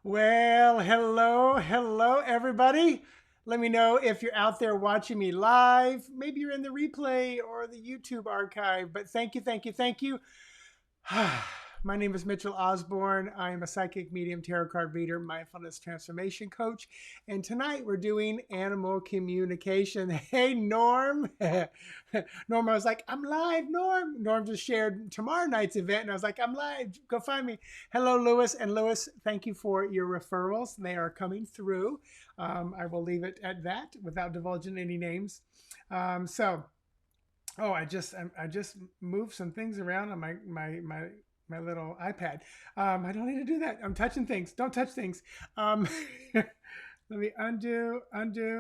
Well, hello, everybody. Let me know if you're out there watching me live. Maybe you're in the replay or the YouTube archive, but thank you. My name is Mitchell Osborn. I am a psychic medium, tarot card reader, mindfulness transformation coach. And tonight we're doing animal communication. Hey, Norm. Norm, I was like, I'm live, Norm. Norm just shared tomorrow night's event, and I was like, I'm live. Go find me. Hello, Lewis. And Lewis, thank you for your referrals. They are coming through. I will leave it at that without divulging any names. So, oh, I just moved some things around on my little iPad. I don't need to do that. I'm touching things. Don't touch things. Let me undo.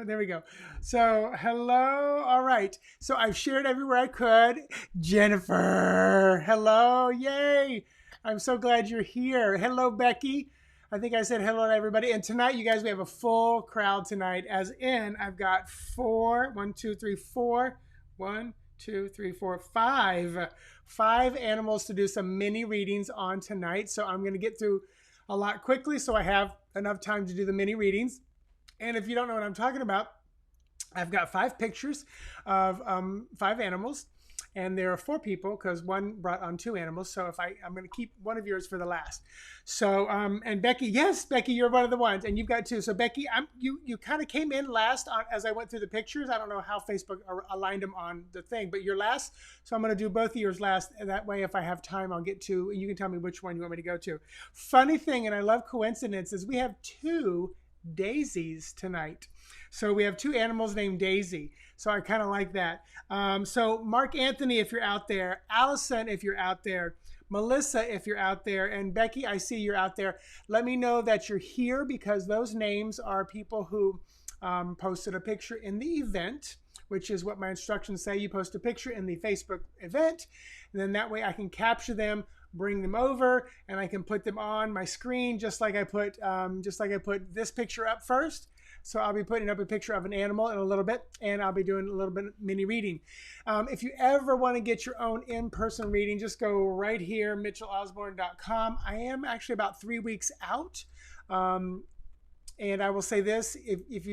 There we go. So hello. All right. So I've shared everywhere I could. Jennifer. Hello. Yay. I'm so glad you're here. Hello, Becky. I think I said hello to everybody. And tonight, you guys, we have a full crowd tonight. As in, I've got one, two, three, four. One, two, three, four, five animals to do some mini readings on tonight. So I'm going to get through a lot quickly so I have enough time to do the mini readings. And if you don't know what I'm talking about, I've got 5 pictures of 5 animals. And there are 4 people because one brought on 2 animals. So I'm going to keep one of yours for the last. So, and Becky, yes, Becky, you're one of the ones, and you've got 2. So Becky, you kind of came in last as I went through the pictures. I don't know how Facebook aligned them on the thing, but you're last. So I'm going to do both of yours last. And that way, if I have time, I'll get to, you can tell me which one you want me to go to. Funny thing, and I love coincidences, we have 2 daisies tonight. So we have 2 animals named Daisy. So I kind of like that. So Mark Anthony, if you're out there, Allison, if you're out there, Melissa, if you're out there, and Becky, I see you're out there. Let me know that you're here because those names are people who posted a picture in the event, which is what my instructions say. You post a picture in the Facebook event, and then that way I can capture them, bring them over, and I can put them on my screen just like I put this picture up first. So I'll be putting up a picture of an animal in a little bit, and I'll be doing a little bit of mini reading. If you ever want to get your own in-person reading, just go right here, mitchellosborn.com. I am actually about 3 weeks out. And I will say this, if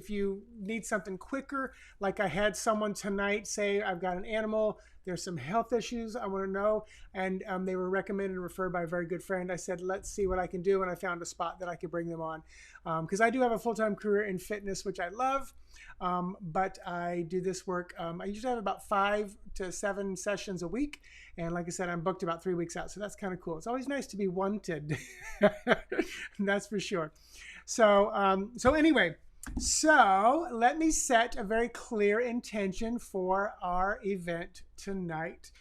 you need something quicker, like I had someone tonight say, I've got an animal, there's some health issues I want to know, and they were recommended and referred by a very good friend. I said, let's see what I can do, and I found a spot that I could bring them on. Because I do have a full-time career in fitness, which I love, but I do this work. I usually have about 5 to 7 sessions a week, and like I said, I'm booked about 3 weeks out, so that's kind of cool. It's always nice to be wanted, that's for sure. So anyway, so let me set a very clear intention for our event tonight.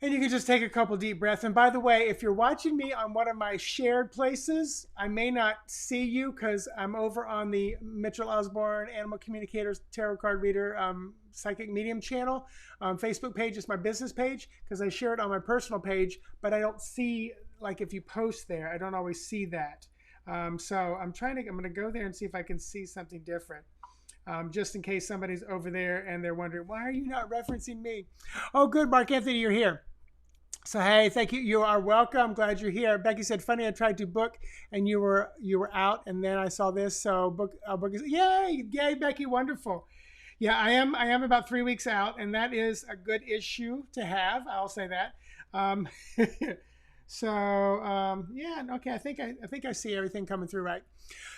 And you can just take a couple deep breaths. And by the way, if you're watching me on one of my shared places, I may not see you because I'm over on the Mitchell Osborn Animal Communicators Tarot Card Reader Psychic Medium channel. Facebook page is my business page because I share it on my personal page, but I don't see, like if you post there, I don't always see that. So I'm going to go there and see if I can see something different. Just in case somebody's over there and they're wondering, why are you not referencing me? Oh, good, Mark Anthony, you're here. So, hey, thank you. You are welcome. Glad you're here. Becky said, funny, I tried to book and you were out, and then I saw this. So book is, yay, Becky, wonderful. Yeah, I am about 3 weeks out, and that is a good issue to have. I'll say that. Yeah, okay, I think I see everything coming through right.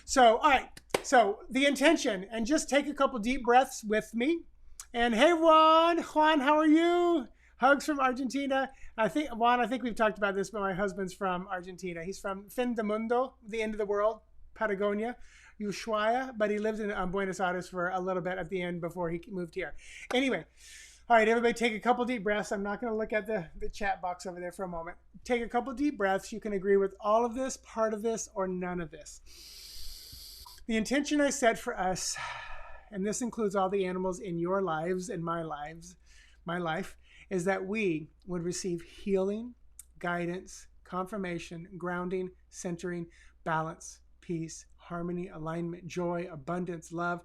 So, all right. So the intention, and just take a couple deep breaths with me. And hey, Juan, how are you? Hugs from Argentina. Juan, I think we've talked about this, but my husband's from Argentina. He's from Fin de Mundo, the end of the world, Patagonia, Ushuaia, but he lived in Buenos Aires for a little bit at the end before he moved here. Anyway, all right, everybody take a couple deep breaths. I'm not going to look at the chat box over there for a moment. Take a couple deep breaths. You can agree with all of this, part of this, or none of this. The intention I set for us, and this includes all the animals in your lives and my life, is that we would receive healing, guidance, confirmation, grounding, centering, balance, peace, harmony, alignment, joy, abundance, love,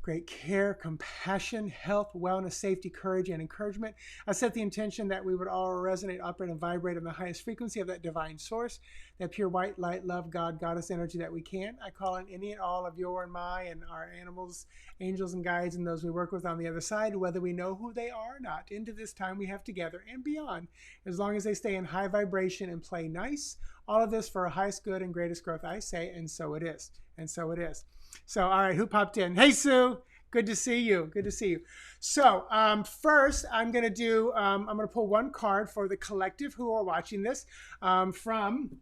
great care, compassion, health, wellness, safety, courage, and encouragement. I set the intention that we would all resonate, operate, and vibrate on the highest frequency of that divine source, that pure white light, love, God, goddess energy that we can. I call in any and all of your and my and our animals, angels and guides, and those we work with on the other side, whether we know who they are or not, into this time we have together and beyond, as long as they stay in high vibration and play nice. All of this for our highest good and greatest growth, I say, and so it is. And so it is. So, all right, who popped in? Hey, Sue. Good to see you. Good to see you. So, first, I'm going to pull one card for the collective who are watching this from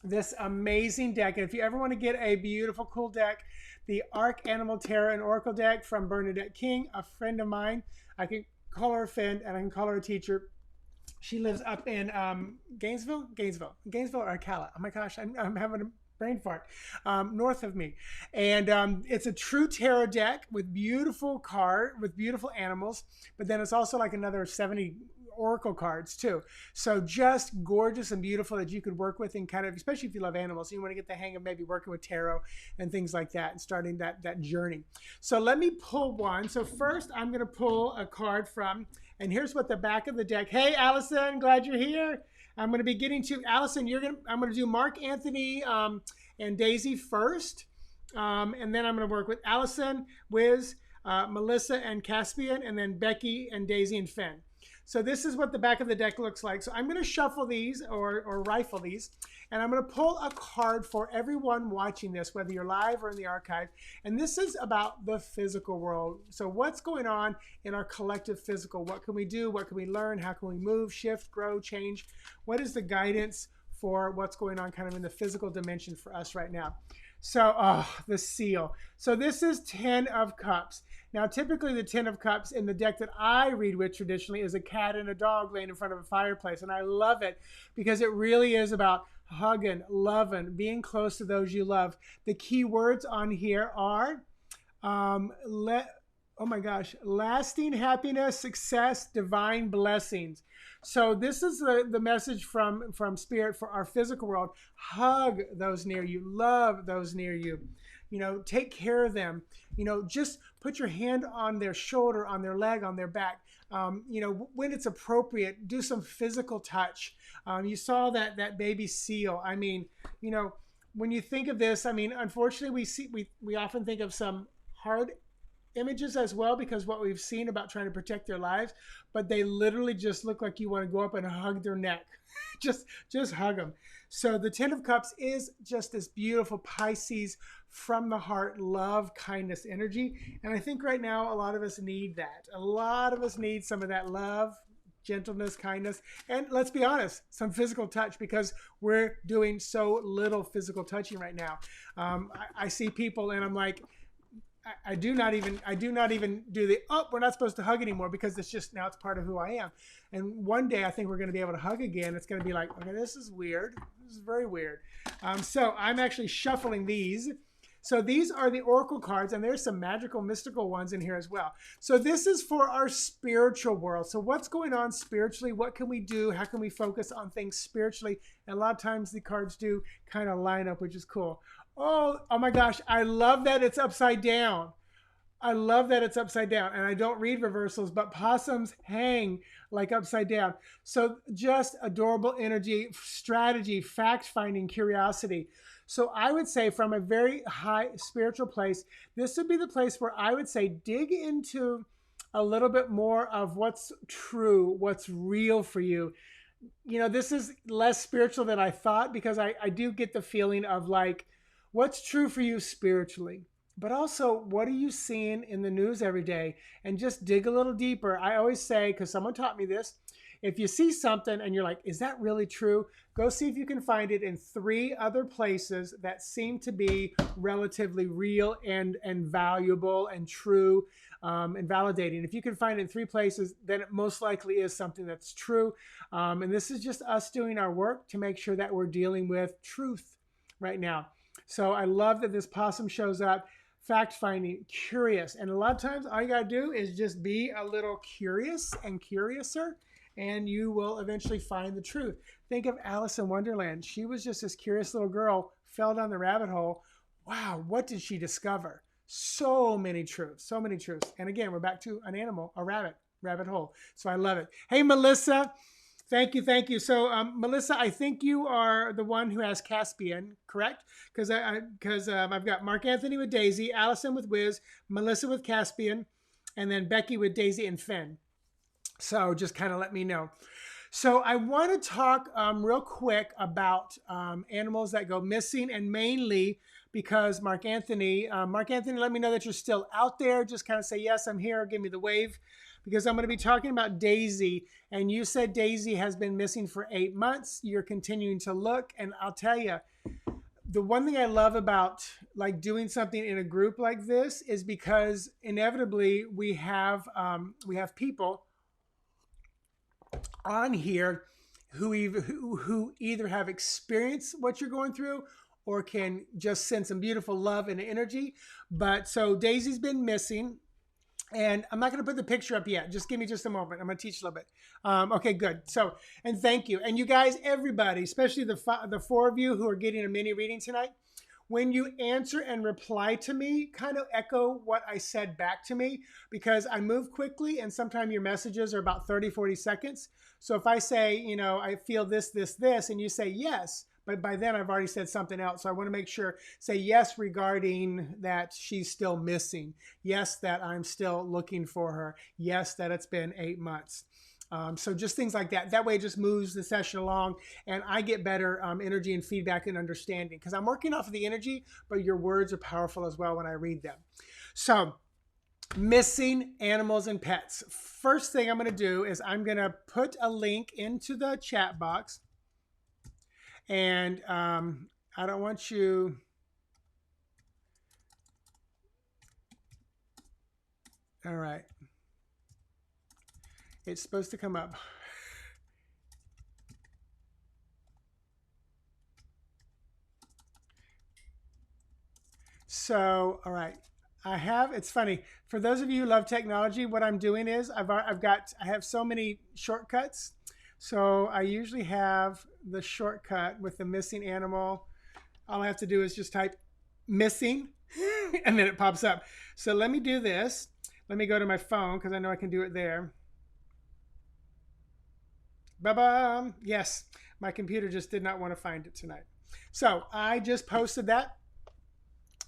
this amazing deck. And if you ever want to get a beautiful, cool deck, the Arc Animal Tarot and Oracle deck from Bernadette King, a friend of mine. I can call her a friend and I can call her a teacher. She lives up in Gainesville or Ocala. Oh my gosh, I'm having a brain fart. North of me. And it's a true tarot deck with beautiful animals, but then it's also like another 70 oracle cards too. So just gorgeous and beautiful that you could work with, and kind of, especially if you love animals, you want to get the hang of maybe working with tarot and things like that and starting that journey. So let me pull one. So first I'm going to pull a card from, and here's what the back of the deck. Hey, Allison, glad you're here. I'm going to be getting to Allison. I'm going to do Mark Anthony and Daisy first, and then I'm going to work with Allison, Wiz, Melissa, and Caspian, and then Becky and Daisy and Finn. So this is what the back of the deck looks like. So I'm going to shuffle these or rifle these, and I'm going to pull a card for everyone watching this, whether you're live or in the archive. And this is about the physical world. So what's going on in our collective physical? What can we do? What can we learn? How can we move, shift, grow, change? What is the guidance for what's going on kind of in the physical dimension for us right now? So, the seal. So this is 10 of Cups. Now, typically the 10 of Cups in the deck that I read with traditionally is a cat and a dog laying in front of a fireplace. And I love it because it really is about hugging, loving, being close to those you love. The key words on here are, oh my gosh, lasting happiness, success, divine blessings. So this is the message from Spirit for our physical world. Hug those near you, love those near you, take care of them, just put your hand on their shoulder, on their leg, on their back. When it's appropriate, do some physical touch. You saw that baby seal. I mean, when you think of this, I mean, unfortunately we often think of some hard images as well, because what we've seen about trying to protect their lives, but they literally just look like you want to go up and hug their neck. just hug them. So the 10 of Cups is just this beautiful Pisces from the heart, love, kindness energy. And I think right now a lot of us need that. A lot of us need some of that love, gentleness, kindness, and let's be honest, some physical touch, because we're doing so little physical touching right now. I see people and I'm like, I do not even do the, we're not supposed to hug anymore, because it's just, now it's part of who I am. And one day I think we're going to be able to hug again. It's going to be like, okay, this is weird. This is very weird. So I'm actually shuffling these. So these are the oracle cards, and there's some magical, mystical ones in here as well. So this is for our spiritual world. So what's going on spiritually? What can we do? How can we focus on things spiritually? And a lot of times the cards do kind of line up, which is cool. Oh my gosh, I love that it's upside down. I love that it's upside down. And I don't read reversals, but possums hang like upside down. So just adorable energy, strategy, fact-finding, curiosity. So I would say from a very high spiritual place, this would be the place where I would say dig into a little bit more of what's true, what's real for you. This is less spiritual than I thought, because I do get the feeling of like, what's true for you spiritually, but also what are you seeing in the news every day? And just dig a little deeper. I always say, because someone taught me this, if you see something and you're like, is that really true? Go see if you can find it in 3 other places that seem to be relatively real and valuable and true and validating. If you can find it in 3 places, then it most likely is something that's true. And this is just us doing our work to make sure that we're dealing with truth right now. So I love that this possum shows up, fact-finding, curious. And a lot of times all you got to do is just be a little curious and curiouser, and you will eventually find the truth. Think of Alice in Wonderland. She was just this curious little girl, fell down the rabbit hole. Wow, what did she discover? So many truths, so many truths. And again, we're back to an animal, a rabbit hole. So I love it. Hey, Melissa. Thank you, thank you. So, Melissa, I think you are the one who has Caspian, correct? Because I've got Mark Anthony with Daisy, Allison with Wiz, Melissa with Caspian, and then Becky with Daisy and Finn. So just kind of let me know. So I want to talk real quick about animals that go missing, and mainly because Mark Anthony, let me know that you're still out there. Just kind of say, yes, I'm here. Give me the wave, because I'm going to be talking about Daisy. And you said Daisy has been missing for 8 months. You're continuing to look. And I'll tell you, the one thing I love about like doing something in a group like this is because inevitably we have people on here who either have experienced what you're going through or can just send some beautiful love and energy. But so Daisy's been missing, and I'm not going to put the picture up yet. Just give me just a moment. I'm going to teach a little bit. Okay, good. So, and thank you. And you guys, everybody, especially the 4 of you who are getting a mini reading tonight, when you answer and reply to me, kind of echo what I said back to me, because I move quickly and sometimes your messages are about 30, 40 seconds. So if I say, you know, I feel this, this, this, and you say yes, but by then I've already said something else. So I want to make sure, say yes regarding that she's still missing. Yes, that I'm still looking for her. Yes, that it's been 8 months. So just things like that. That way it just moves the session along, and I get better energy and feedback and understanding, because I'm working off of the energy, but your words are powerful as well when I read them. So missing animals and pets. First thing I'm going to do is I'm going to put a link into the chat box. And I don't want you... All right. It's supposed to come up. So, all right. It's funny. For those of you who love technology, what I'm doing is I have so many shortcuts. So I usually have the shortcut with the missing animal. All I have to do is just type missing and then it pops up. So let me do this. Let me go to my phone because I know I can do it there. Ba-bam. Yes, my computer just did not want to find it tonight. So I just posted that.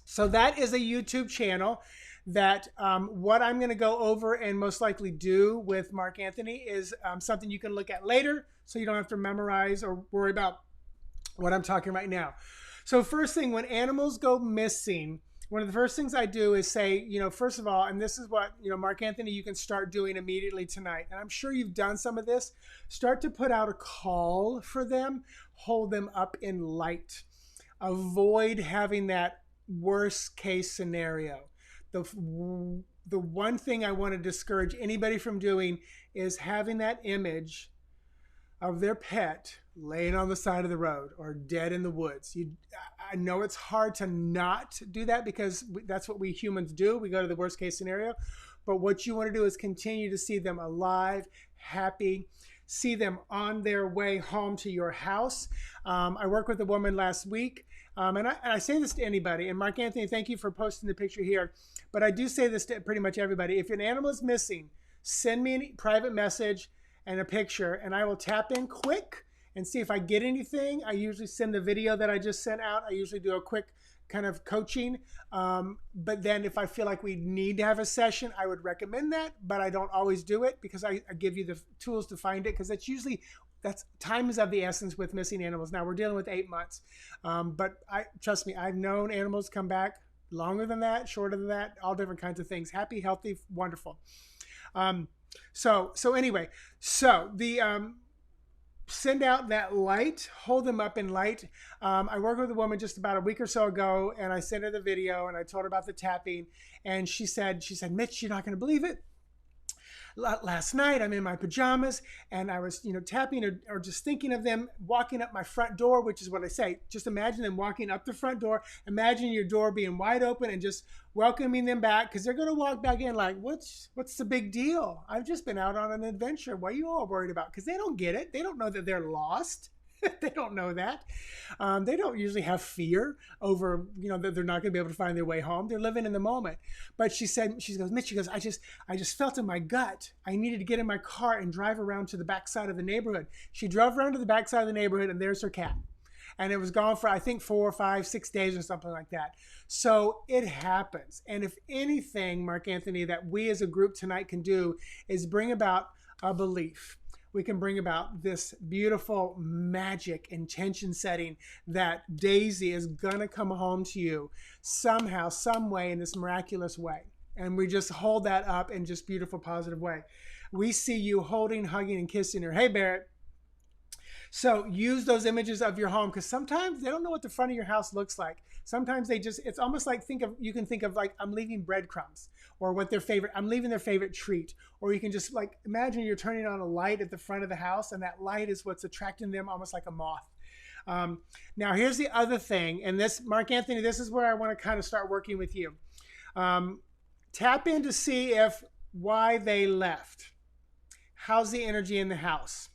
So that is a YouTube channel that what I'm going to go over and most likely do with Mark Anthony is something you can look at later, so you don't have to memorize or worry about what I'm talking right now. So first thing, when animals go missing, one of the first things I do is say, you know, first of all, and this is what, you know, Mark Anthony, you can start doing immediately tonight. And I'm sure you've done some of this. Start to put out a call for them, hold them up in light. Avoid having that worst case scenario. The one thing I want to discourage anybody from doing is having that image of their pet laying on the side of the road or dead in the woods. I know it's hard to not do that because that's what we humans do. We go to the worst case scenario. But what you want to do is continue to see them alive, happy, see them on their way home to your house. I worked with a woman last week, and I say this to anybody, and Mark Anthony, thank you for posting the picture here, but I do say this to pretty much everybody. If an animal is missing, send me a private message and a picture, and I will tap in quick and see if I get anything. I usually send the video that I just sent out. I usually do a quick kind of coaching. But then if I feel like we need to have a session, I would recommend that, but I don't always do it because I give you the tools to find it, because that's time is of the essence with missing animals. Now we're dealing with 8 months. But trust me, I've known animals come back longer than that, shorter than that, all different kinds of things. Happy, healthy, wonderful. So anyway, send out that light, hold them up in light. I worked with a woman just about a week or so ago, and I sent her the video and I told her about the tapping, and she said, Mitch, you're not going to believe it. Last night I'm in my pajamas and I was, tapping or just thinking of them walking up my front door, which is what I say. Just imagine them walking up the front door. Imagine your door being wide open and just welcoming them back, because they're going to walk back in like, what's the big deal? I've just been out on an adventure. What are you all worried about? Because they don't get it. They don't know that they're lost. They don't know that. They don't usually have fear over, that they're not going to be able to find their way home. They're living in the moment. But she said, she goes, Mitch, she goes, I just felt in my gut I needed to get in my car and drive around to the backside of the neighborhood. She drove around to the backside of the neighborhood, and there's her cat. And it was gone for, I think, 4, 5, 6 days or something like that. So it happens. And if anything, Mark Anthony, that we as a group tonight can do is bring about a belief. We can bring about this beautiful magic intention setting that Daisy is going to come home to you somehow, some way, in this miraculous way. And we just hold that up in just beautiful, positive way. We see you holding, hugging, and kissing her. Hey, Barrett. So use those images of your home, because sometimes they don't know what the front of your house looks like. Sometimes it's almost like, you can think of like, I'm leaving breadcrumbs, or what I'm leaving their favorite treat. Or you can just like, imagine you're turning on a light at the front of the house, and that light is what's attracting them, almost like a moth. Now here's the other thing, and this, Mark Anthony, this is where I want to kind of start working with you. Tap in to see why they left. How's the energy in the house?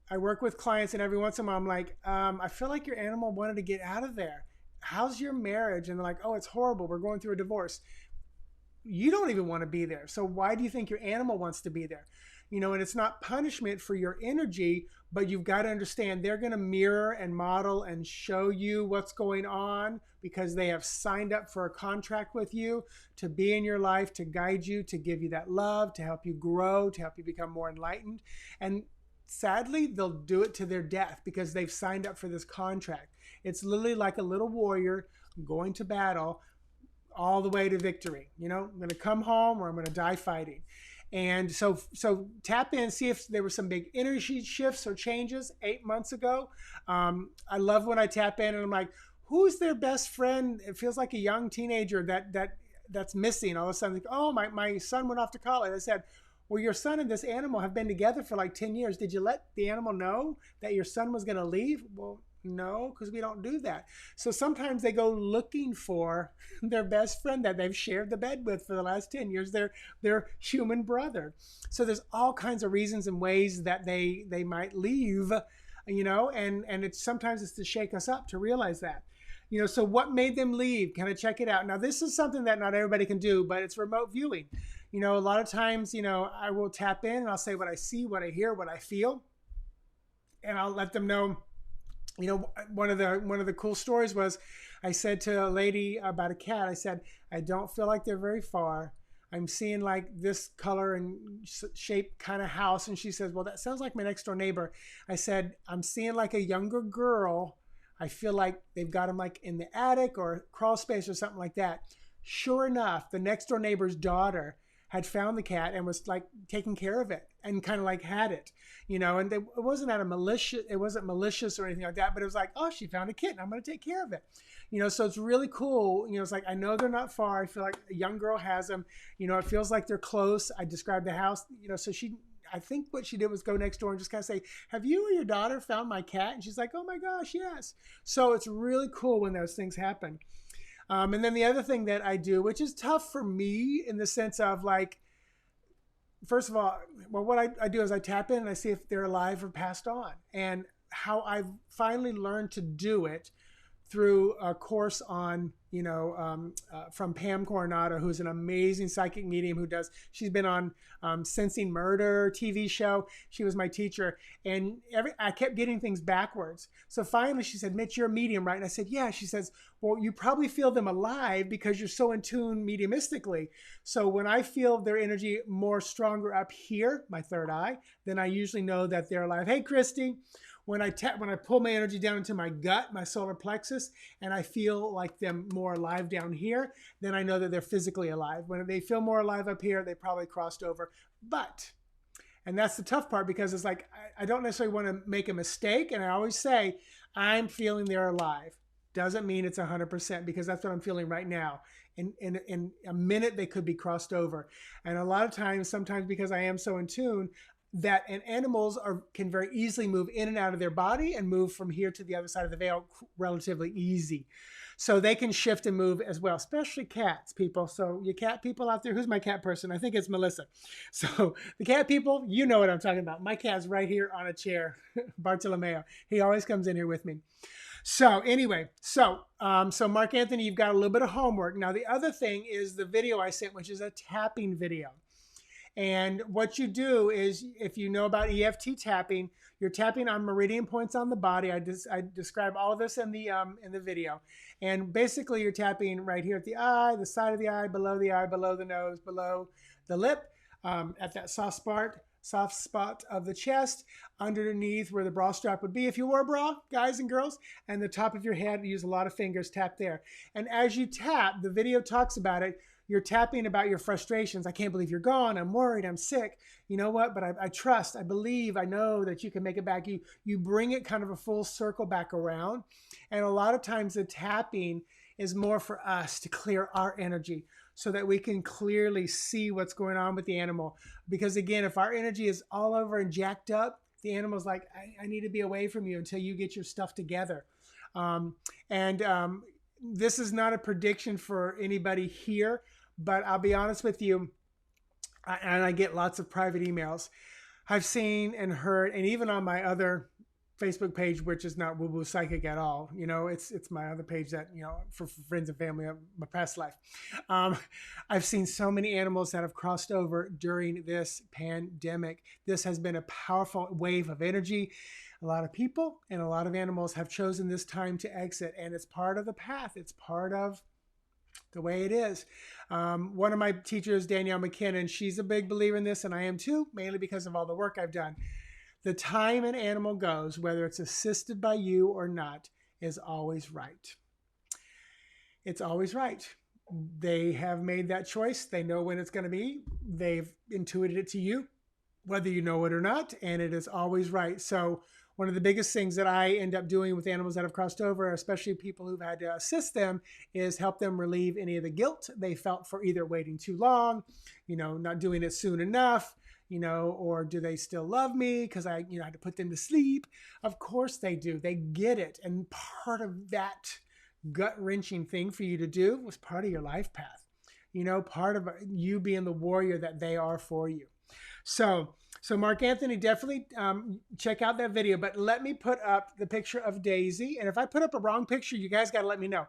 I work with clients, and every once in a while I'm like, I feel like your animal wanted to get out of there. How's your marriage? And they're like, oh, it's horrible. We're going through a divorce. You don't even want to be there. So why do you think your animal wants to be there? And it's not punishment for your energy, but you've got to understand they're going to mirror and model and show you what's going on, because they have signed up for a contract with you to be in your life, to guide you, to give you that love, to help you grow, to help you become more enlightened. And sadly, they'll do it to their death because they've signed up for this contract. It's literally like a little warrior going to battle all the way to victory. I'm going to come home, or I'm going to die fighting. And so tap in, see if there were some big energy shifts or changes 8 months ago. I love when I tap in and I'm like, who's their best friend? It feels like a young teenager that's missing. All of a sudden, like, oh, my son went off to college. I said, well, your son and this animal have been together for like 10 years. Did you let the animal know that your son was going to leave? Well, no, because we don't do that. So sometimes they go looking for their best friend that they've shared the bed with for the last 10 years, their human brother. So there's all kinds of reasons and ways that they might leave, and sometimes it's to shake us up to realize that. So what made them leave? Kind of check it out. Now, this is something that not everybody can do, but it's remote viewing. A lot of times, I will tap in and I'll say what I see, what I hear, what I feel, and I'll let them know. One of the cool stories was, I said to a lady about a cat, I said, I don't feel like they're very far. I'm seeing like this color and shape kind of house. And she says, well, that sounds like my next door neighbor. I said, I'm seeing like a younger girl. I feel like they've got them like in the attic or crawl space or something like that. Sure enough, the next door neighbor's daughter had found the cat and was like taking care of it and kind of like had it, and it wasn't malicious or anything like that, but it was like, oh, she found a kitten, I'm going to take care of it. So it's really cool. It's like, I know they're not far. I feel like a young girl has them, it feels like they're close. I described the house, so I think what she did was go next door and just kind of say, have you or your daughter found my cat? And she's like, oh my gosh, yes. So it's really cool when those things happen. And then the other thing that I do, which is tough for me in the sense of like, first of all, well, what I do is I tap in and I see if they're alive or passed on. And how I've finally learned to do it through a course on, from Pam Coronado, who's an amazing psychic medium she's been on Sensing Murder TV show. She was my teacher, and I kept getting things backwards. So finally she said, Mitch, you're a medium, right? And I said, yeah. She says, well, you probably feel them alive because you're so in tune mediumistically. So when I feel their energy more stronger up here, my third eye, then I usually know that they're alive. Hey, Christy. When I pull my energy down into my gut, my solar plexus, and I feel like them more alive down here, then I know that they're physically alive. When they feel more alive up here, they probably crossed over. And that's the tough part, because it's like, I don't necessarily want to make a mistake. And I always say, I'm feeling they're alive. Doesn't mean it's 100%, because that's what I'm feeling right now. In a minute, they could be crossed over. And a lot of times, sometimes because I am so in tune, and animals can very easily move in and out of their body and move from here to the other side of the veil relatively easy. So they can shift and move as well, especially cats, people. So you cat people out there, who's my cat person? I think it's Melissa. So the cat people, you know what I'm talking about. My cat's right here on a chair, Bartolomeo. He always comes in here with me. So anyway, so Mark Anthony, you've got a little bit of homework. Now the other thing is the video I sent, which is a tapping video. And what you do is, if you know about EFT tapping, you're tapping on meridian points on the body. I describe all of this in the video. And basically, you're tapping right here at the eye, the side of the eye, below the nose, below the lip, at that soft spot of the chest, underneath where the bra strap would be if you wore a bra, guys and girls, and the top of your head. You use a lot of fingers, tap there. And as you tap, the video talks about it. You're tapping about your frustrations. I can't believe you're gone. I'm worried. I'm sick. You know what? But I trust, I believe, I know that you can make it back. You bring it kind of a full circle back around. And a lot of times the tapping is more for us to clear our energy so that we can clearly see what's going on with the animal. Because again, if our energy is all over and jacked up, the animal's like, I need to be away from you until you get your stuff together. This is not a prediction for anybody here, but I'll be honest with you, and I get lots of private emails. I've seen and heard, and even on my other Facebook page, which is not Woo Woo Psychic at all, you know, it's my other page that, you know, for friends and family of my past life. I've seen so many animals that have crossed over during this pandemic. This has been a powerful wave of energy. A lot of people and a lot of animals have chosen this time to exit, and it's part of the path. It's part of the way it is. One of my teachers, Danielle McKinnon, she's a big believer in this, and I am too, mainly because of all the work I've done. The time an animal goes, whether it's assisted by you or not, is always right. It's always right. They have made that choice. They know when it's going to be. They've intuited it to you, whether you know it or not, and it is always right. So one of the biggest things that I end up doing with animals that have crossed over, especially people who've had to assist them, is help them relieve any of the guilt they felt for either waiting too long, you know, not doing it soon enough, you know, or do they still love me because I, you know, had to put them to sleep? Of course they do. They get it. And part of that gut-wrenching thing for you to do was part of your life path, you know, part of you being the warrior that they are for you. So Mark Anthony, definitely check out that video, but let me put up the picture of Daisy. And if I put up a wrong picture, you guys got to let me know,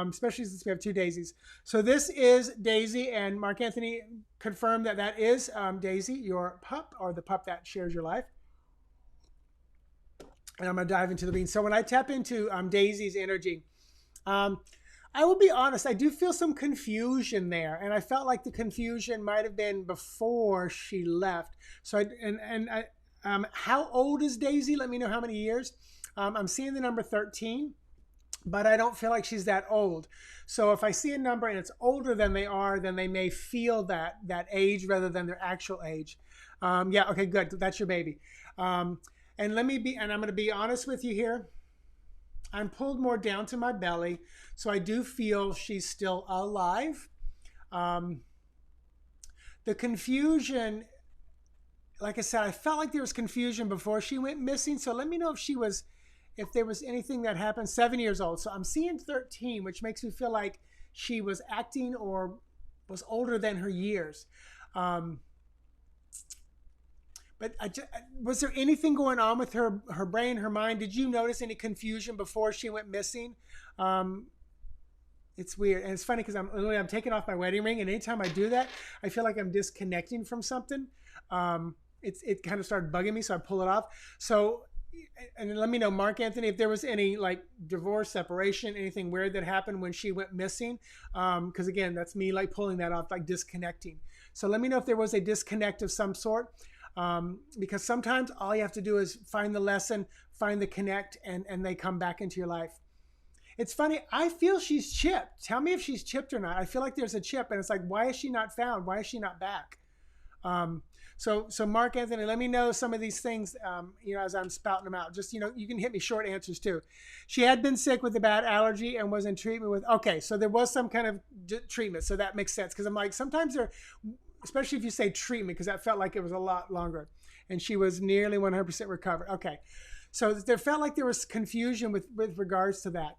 especially since we have two Daisies. So this is Daisy, and Mark Anthony confirmed that that is Daisy, your pup, or the pup that shares your life. And I'm going to dive into the beans. So when I tap into Daisy's energy, I will be honest, I do feel some confusion there. And I felt like the confusion might have been before she left. So, how old is Daisy? Let me know how many years. I'm seeing the number 13, but I don't feel like she's that old. So if I see a number and it's older than they are, then they may feel that age rather than their actual age. Yeah, okay, good. That's your baby. And I'm going to be honest with you here. I'm pulled more down to my belly, so I do feel she's still alive. The confusion, like I said, I felt like there was confusion before she went missing, so let me know if there was anything that happened. 7 years old, so I'm seeing 13, which makes me feel like she was acting or was older than her years. But was there anything going on with her brain, her mind? Did you notice any confusion before she went missing? It's weird. And it's funny because I'm taking off my wedding ring. And anytime I do that, I feel like I'm disconnecting from something. It kind of started bugging me, so I pull it off. So, and let me know, Mark Anthony, if there was any like divorce, separation, anything weird that happened when she went missing. Because again, that's me like pulling that off, like disconnecting. So let me know if there was a disconnect of some sort. Because sometimes all you have to do is find the lesson, find the connect, and they come back into your life. It's funny. I feel she's chipped. Tell me if she's chipped or not. I feel like there's a chip, and it's like, why is she not found? Why is she not back? So Mark Anthony, let me know some of these things, as I'm spouting them out. Just, you can hit me short answers too. She had been sick with a bad allergy and was in treatment with, okay, so there was some kind of treatment. So that makes sense. Because I'm like, sometimes especially if you say treatment, because that felt like it was a lot longer. and she was nearly 100% recovered. Okay. So there felt like there was confusion with regards to that.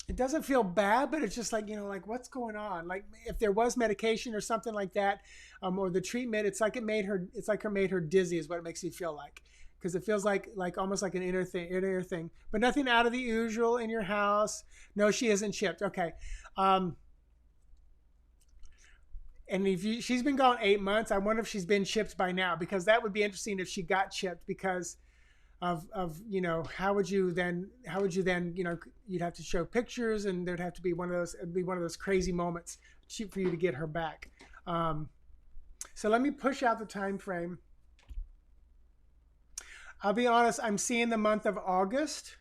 It doesn't feel bad, but it's just like, like what's going on? Like if there was medication or something like that, or the treatment, it's like it made her dizzy is what it makes me feel like. Because it feels like almost like an inner thing, but nothing out of the usual in your house. No, she isn't chipped. Okay. And she's been gone 8 months. I wonder if she's been chipped by now, because that would be interesting if she got chipped, because of how would you then you'd have to show pictures, and there'd have to be one of those crazy moments for you to get her back. So let me push out the time frame. I'll be honest, I'm seeing the month of August,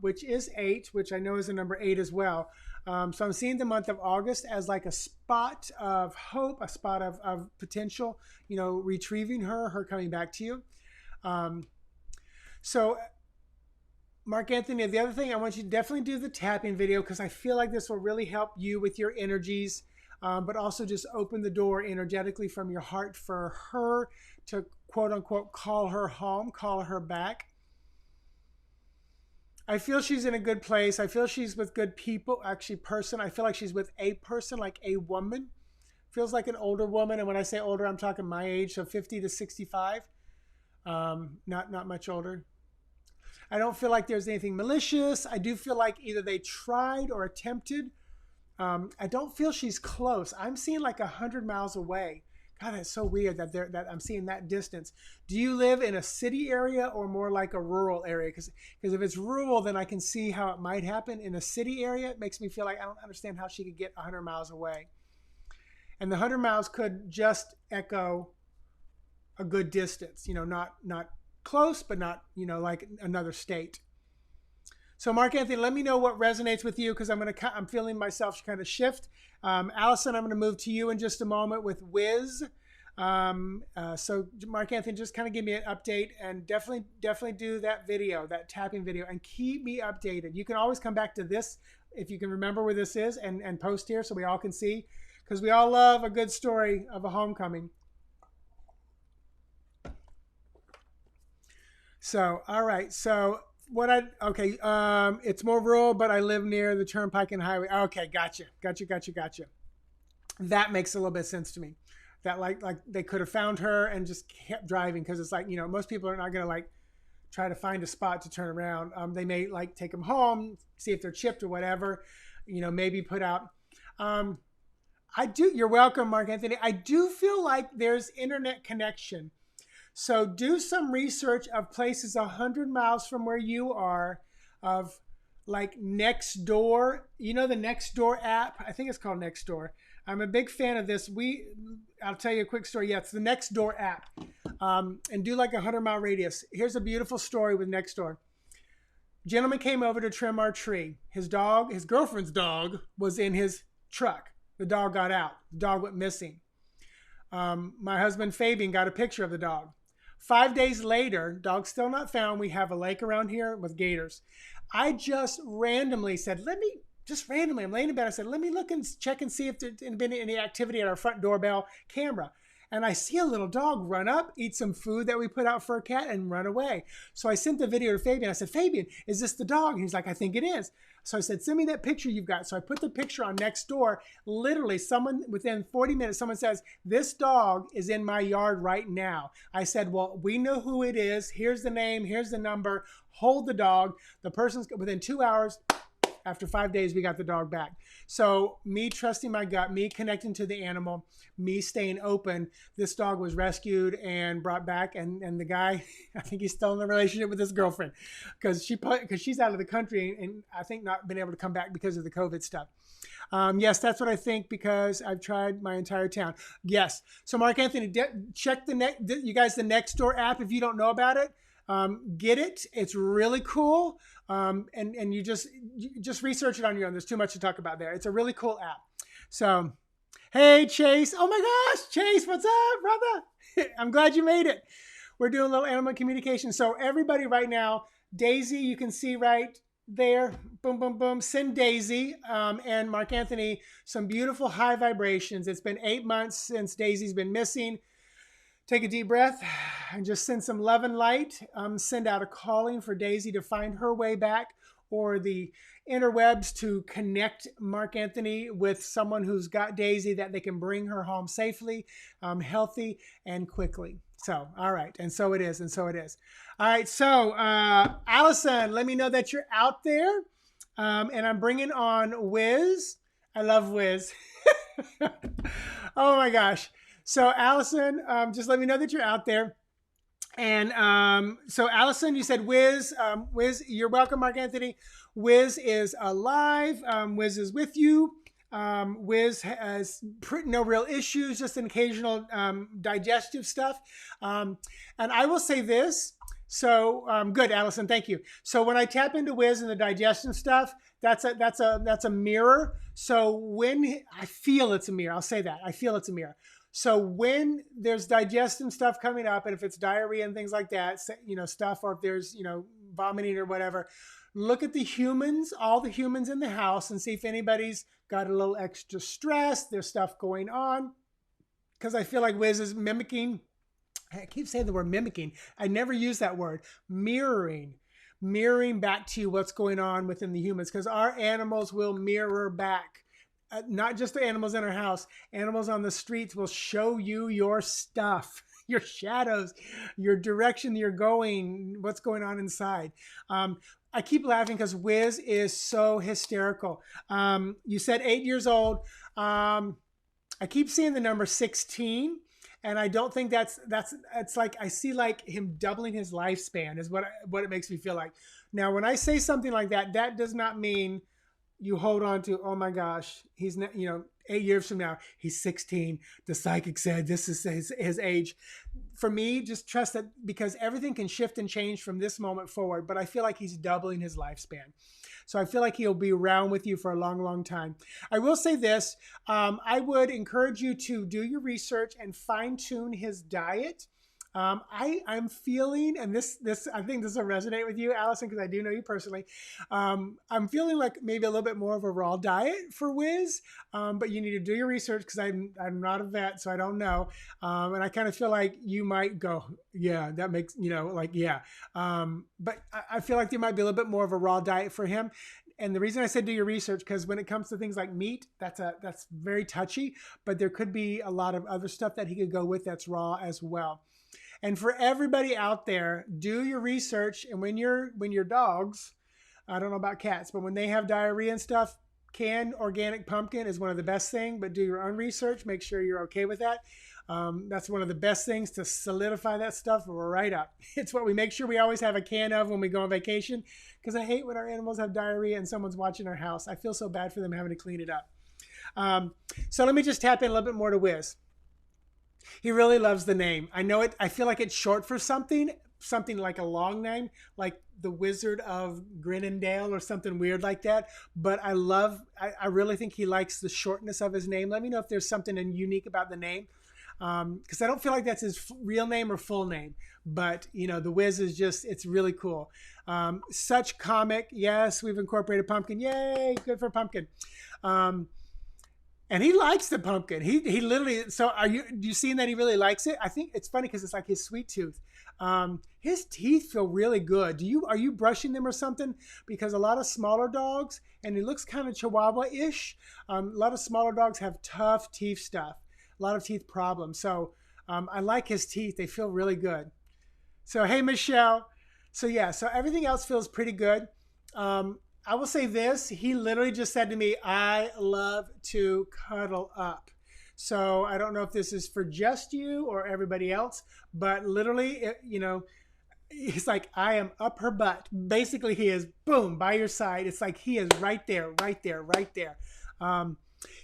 which is 8, which I know is the number 8 as well. So I'm seeing the month of August as like a spot of hope, a spot of potential, retrieving her coming back to you. So Mark Anthony, the other thing, I want you to definitely do the tapping video, because I feel like this will really help you with your energies, but also just open the door energetically from your heart for her to quote unquote call her home, call her back. I feel she's in a good place. I feel she's with good people, actually I feel like she's with a person, like a woman. Feels like an older woman. And when I say older, I'm talking my age, so 50 to 65. Not much older. I don't feel like there's anything malicious. I do feel like either they tried or attempted. I don't feel she's close. I'm seeing like 100 miles away. God, that's so weird that I'm seeing that distance. Do you live in a city area or more like a rural area? Because if it's rural, then I can see how it might happen. In a city area, it makes me feel like I don't understand how she could get 100 miles away. And the 100 miles could just echo a good distance, not close, but not, like another state. So Mark Anthony, let me know what resonates with you, because I'm feeling myself kind of shift. Allison, I'm going to move to you in just a moment with Wiz. So Mark Anthony, just kind of give me an update, and definitely do that video, that tapping video, and keep me updated. You can always come back to this if you can remember where this is, and post here so we all can see, because we all love a good story of a homecoming. So, all right. So it's more rural, but I live near the turnpike and highway. Okay. Gotcha. That makes a little bit of sense to me. That like they could have found her and just kept driving, because it's like, most people are not going to like try to find a spot to turn around. They may like take them home, see if they're chipped or whatever, maybe put out. You're welcome, Mark Anthony. I do feel like there's internet connection. So do some research of places 100 miles from where you are, of like Nextdoor. The Nextdoor app? I think it's called Nextdoor. I'm a big fan of this. I'll tell you a quick story. Yeah, it's the Nextdoor app. And do like 100-mile radius. Here's a beautiful story with Nextdoor. Gentleman came over to trim our tree. His girlfriend's dog was in his truck. The dog got out. The dog went missing. My husband Fabian got a picture of the dog. 5 days later, dog still not found. We have a lake around here with gators. I just randomly said, I'm laying in bed. I said, let me look and check and see if there's been any activity at our front doorbell camera. And I see a little dog run up, eat some food that we put out for a cat, and run away. So I sent the video to Fabian. I said, Fabian, is this the dog? And he's like, I think it is. So I said, send me that picture you've got. So I put the picture on Nextdoor. Literally, within 40 minutes, someone says, this dog is in my yard right now. I said, well, we know who it is. Here's the name. Here's the number. Hold the dog. The person's within 2 hours. After 5 days, we got the dog back. So me trusting my gut, me connecting to the animal, me staying open, this dog was rescued and brought back. And the guy, I think he's still in a relationship with his girlfriend, because she's out of the country and I think not been able to come back because of the COVID stuff. Yes, that's what I think, because I've tried my entire town. Yes. So Mark Anthony, check the Nextdoor app if you don't know about it. Get it. It's really cool. And you just research it on your own. There's too much to talk about there. It's a really cool app. So, hey, Chase. Oh my gosh, Chase, what's up, brother? I'm glad you made it. We're doing a little animal communication. So everybody right now, Daisy, you can see right there. Boom, boom, boom. Send Daisy and Mark Anthony some beautiful high vibrations. It's been 8 months since Daisy's been missing. Take a deep breath and just send some love and light. Send out a calling for Daisy to find her way back, or the interwebs to connect Mark Anthony with someone who's got Daisy, that they can bring her home safely, healthy, and quickly. So, all right. And so it is. And so it is. All right. So, Allison, let me know that you're out there. And I'm bringing on Wiz. I love Wiz. Oh my gosh. So Allison, just let me know that you're out there. And so Allison, you said Wiz. Wiz, you're welcome, Mark Anthony. Wiz is alive. Wiz is with you. Wiz has no real issues, just an occasional digestive stuff. And I will say this. So good, Allison. Thank you. So when I tap into Wiz and the digestion stuff, that's a mirror. So when I feel it's a mirror, I'll say that I feel it's a mirror. So when there's digestive stuff coming up, and if it's diarrhea and things like that, stuff, or if there's, vomiting or whatever, look at the humans, all the humans in the house, and see if anybody's got a little extra stress. There's stuff going on. Because I feel like Wiz is mimicking. I keep saying the word mimicking. I never use that word. Mirroring back to you what's going on within the humans. Because our animals will mirror back. Not just the animals in our house, animals on the streets will show you your stuff, your shadows, your direction you're going, what's going on inside. I keep laughing because Wiz is so hysterical. You said 8 years old. I keep seeing the number 16, and I don't think it's like, I see like him doubling his lifespan is what it makes me feel like. Now, when I say something like that, that does not mean you hold on to, oh my gosh, he's 8 years from now, he's 16. The psychic said this is his age. For me, just trust that, because everything can shift and change from this moment forward. But I feel like he's doubling his lifespan. So I feel like he'll be around with you for a long, long time. I will say this. I would encourage you to do your research and fine tune his diet. I'm feeling, and this I think this will resonate with you, Allison, because I do know you personally. I'm feeling like maybe a little bit more of a raw diet for Wiz, but you need to do your research, because I'm not a vet, so I don't know. And I kind of feel like you might go, yeah, that makes, yeah. But I feel like there might be a little bit more of a raw diet for him. And the reason I said do your research, because when it comes to things like meat, that's very touchy, but there could be a lot of other stuff that he could go with that's raw as well. And for everybody out there, do your research. And when your dogs, I don't know about cats, but when they have diarrhea and stuff, canned organic pumpkin is one of the best things. But do your own research. Make sure you're okay with that. That's one of the best things to solidify that stuff right up. It's what we make sure we always have a can of when we go on vacation. Because I hate when our animals have diarrhea and someone's watching our house. I feel so bad for them having to clean it up. So let me just tap in a little bit more to Wiz. He really loves the name. I know it. I feel like it's short for something like a long name, like the Wizard of Grinendale or something weird like that. But I really think he likes the shortness of his name. Let me know if there's something unique about the name. Because I don't feel like that's his real name or full name. But, the Wiz is just, it's really cool. Such comic. Yes, we've incorporated pumpkin. Yay, good for pumpkin. And he likes the pumpkin. He literally, so do you seeing that he really likes it? I think it's funny because it's like his sweet tooth. His teeth feel really good. Are you brushing them or something? Because a lot of smaller dogs, and he looks kind of Chihuahua-ish. A lot of smaller dogs have tough teeth stuff, a lot of teeth problems. So I like his teeth. They feel really good. So, hey, Michelle. So yeah, so everything else feels pretty good. I will say this, he literally just said to me, I love to cuddle up. So I don't know if this is for just you or everybody else, but literally, he's like, I am up her butt. Basically, he is, boom, by your side. It's like he is right there, right there, right there. And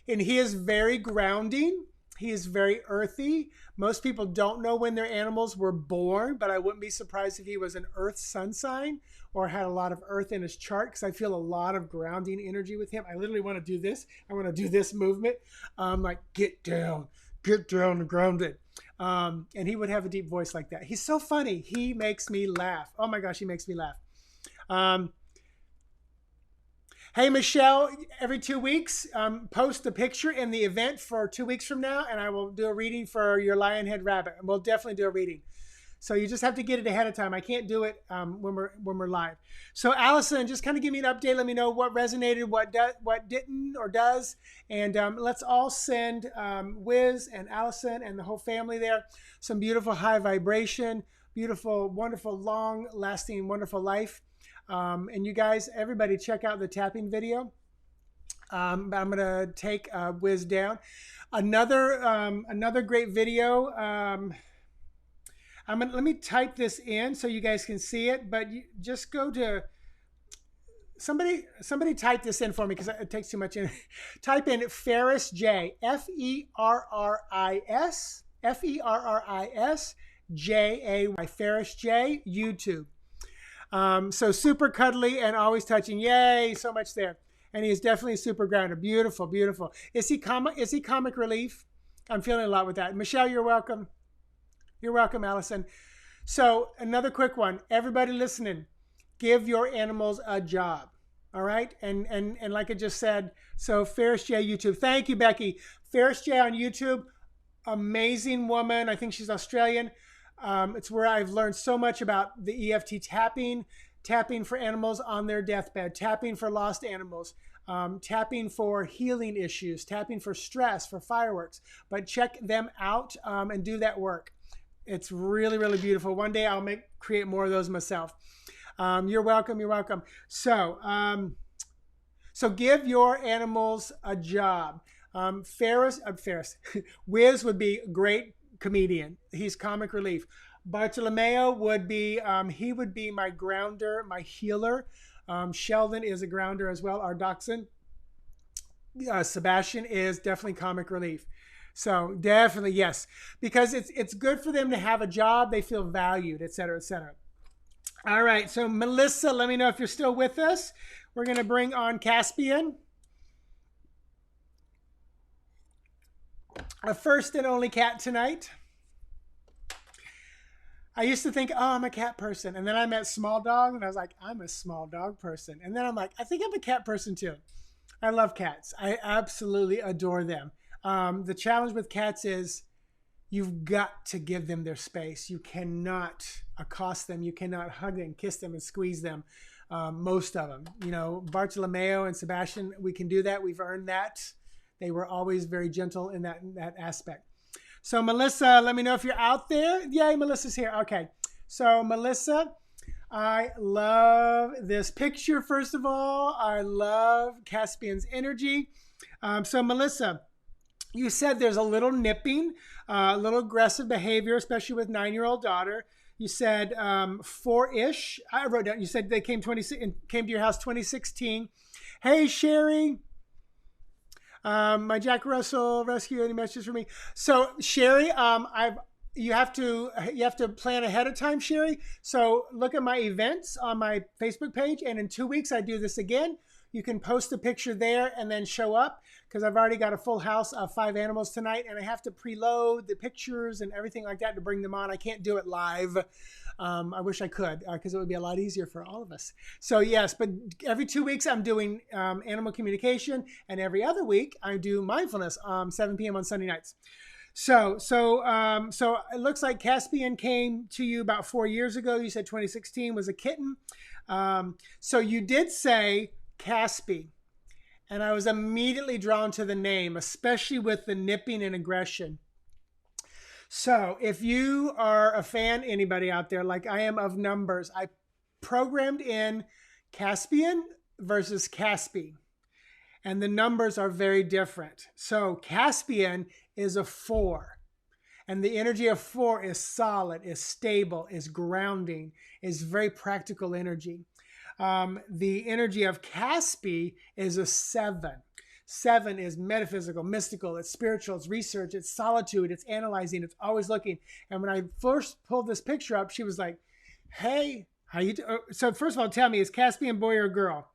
he is very grounding. He is very earthy. Most people don't know when their animals were born, but I wouldn't be surprised if he was an earth sun sign or had a lot of earth in his chart, because I feel a lot of grounding energy with him. I literally want to do this. I want to do this movement. Like, get down and grounded. And he would have a deep voice like that. He's so funny. He makes me laugh. Oh my gosh, he makes me laugh. Hey, Michelle, every 2 weeks, post a picture in the event for 2 weeks from now, and I will do a reading for your lionhead rabbit. And we'll definitely do a reading. So you just have to get it ahead of time. I can't do it when we're live. So Allison, just kind of give me an update. Let me know what resonated, what didn't or does, and let's all send Wiz and Allison and the whole family there some beautiful high vibration, beautiful, wonderful, long-lasting, wonderful life. And you guys, everybody, check out the tapping video. I'm gonna take Wiz down. Another great video. Let me type this in so you guys can see it, but you just go to somebody type this in for me because it takes too much in. Type in Ferris J, Ferris J-A-Y, Ferris J, YouTube. So super cuddly and always touching. Yay, so much there. And he is definitely super grounded. Beautiful, beautiful. Is he comic relief? I'm feeling a lot with that. Michelle, you're welcome. You're welcome, Allison. So another quick one. Everybody listening, give your animals a job. All right? And like I just said, so Ferris J YouTube. Thank you, Becky. Ferris J on YouTube. Amazing woman. I think she's Australian. It's where I've learned so much about the EFT tapping for animals on their deathbed, tapping for lost animals, tapping for healing issues, tapping for stress, for fireworks. But check them out and do that work. It's really, really beautiful. One day I'll create more of those myself. You're welcome. You're welcome. So give your animals a job. Ferris, Wiz would be a great comedian. He's comic relief. Bartolomeo would be, he would be my grounder, my healer. Sheldon is a grounder as well, our dachshund. Sebastian is definitely comic relief. So definitely, yes, because it's good for them to have a job. They feel valued, et cetera, et cetera. All right, so Melissa, let me know if you're still with us. We're going to bring on Caspian. Our first and only cat tonight. I used to think, oh, I'm a cat person. And then I met Small Dog, and I was like, I'm a small dog person. And then I'm like, I think I'm a cat person too. I love cats. I absolutely adore them. The challenge with cats is you've got to give them their space. You cannot accost them. You cannot hug them, kiss them, and squeeze them. Most of them. You know, Bartolomeo and Sebastian, we can do that. We've earned that. They were always very gentle in that aspect. So Melissa, let me know if you're out there. Yay, Melissa's here. Okay. So Melissa, I love this picture, first of all. I love Caspian's energy. So Melissa, you said there's a little nipping, a little aggressive behavior, especially with 9-year-old daughter. You said 4-ish. I wrote down, you said they came to your house 2016. Hey, Sherry. My Jack Russell rescue, any messages for me? So Sherry, you have to plan ahead of time, Sherry. So look at my events on my Facebook page, and in 2 weeks I do this again. You can post a picture there and then show up, because I've already got a full house of 5 animals tonight, and I have to preload the pictures and everything like that to bring them on. I can't do it live. I wish I could, because it would be a lot easier for all of us. So yes, but every 2 weeks I'm doing animal communication, and every other week I do mindfulness 7 p.m. on Sunday nights. So it looks like Caspian came to you about 4 years ago. You said 2016 was a kitten. So you did say Caspi, and I was immediately drawn to the name, especially with the nipping and aggression. So if you are a fan, anybody out there, like I am of numbers, I programmed in Caspian versus Caspi, and the numbers are very different. So Caspian is a 4, and the energy of 4 is solid, is stable, is grounding, is very practical energy. The energy of Caspi is a 7. 7 is metaphysical, mystical, it's spiritual, it's research, it's solitude, it's analyzing, it's always looking. And when I first pulled this picture up, she was like, hey, how you doing? So first of all, tell me, is Caspian boy or girl?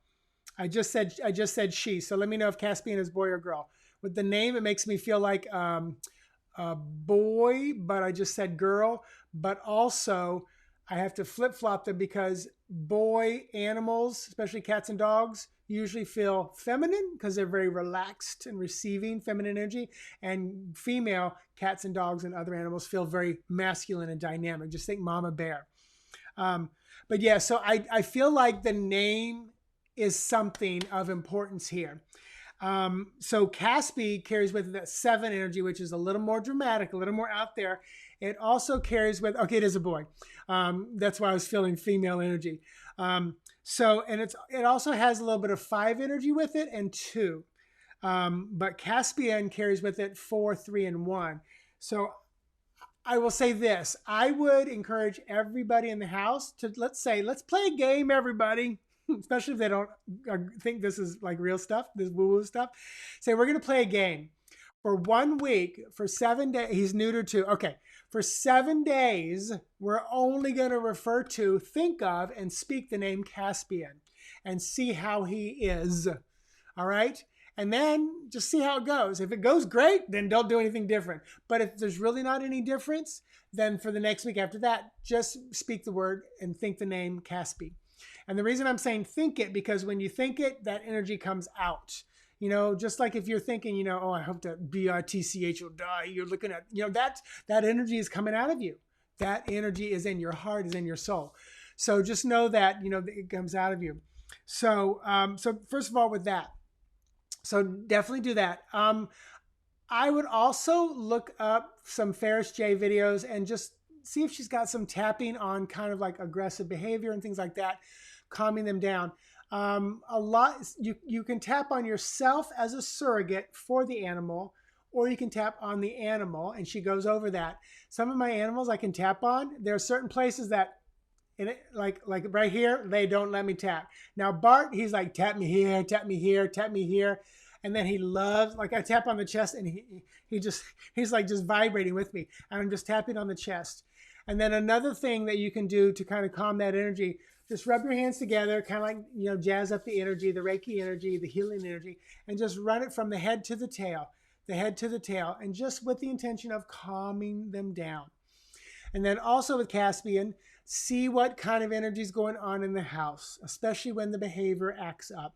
I just said she. So let me know if Caspian is boy or girl. With the name, it makes me feel like a boy, but I just said girl. But also, I have to flip-flop them, because boy animals, especially cats and dogs, usually feel feminine because they're very relaxed and receiving feminine energy. And female cats and dogs and other animals feel very masculine and dynamic. Just think mama bear. But yeah, so I feel like the name is something of importance here. So Caspi carries with it that 7 energy, which is a little more dramatic, a little more out there. It also carries with, okay, it is a boy. That's why I was feeling female energy. And it also has a little bit of 5 energy with it and 2. But Caspian carries with it 4, 3, and 1. So I will say this. I would encourage everybody in the house to, let's play a game, everybody. Especially if they don't think this is like real stuff, this woo-woo stuff. Say, we're going to play a game for 1 week, for 7 days. He's neutered too. Okay. For 7 days, we're only going to refer to, think of, and speak the name Caspian and see how he is. All right. And then just see how it goes. If it goes great, then don't do anything different. But if there's really not any difference, then for the next week after that, just speak the word and think the name Caspi. And the reason I'm saying think it, because when you think it, that energy comes out. You know, just like if you're thinking, oh, I hope that BRTCH will die. You're looking at, that energy is coming out of you. That energy is in your heart, is in your soul. So just know that, it comes out of you. So, so first of all, with that, so definitely do that. I would also look up some Ferris J videos and just see if she's got some tapping on kind of like aggressive behavior and things like that, calming them down. A lot, you can tap on yourself as a surrogate for the animal, or you can tap on the animal, and she goes over that. Some of my animals I can tap on. There are certain places that, like right here, they don't let me tap. Now Bart, he's like, tap me here, tap me here, tap me here. And then he loves, like I tap on the chest and he's like just vibrating with me. And I'm just tapping on the chest. And then another thing that you can do to kind of calm that energy, just rub your hands together, kind of like, jazz up the energy, the Reiki energy, the healing energy, and just run it from the head to the tail, and just with the intention of calming them down. And then also with Caspian, see what kind of energy is going on in the house, especially when the behavior acts up.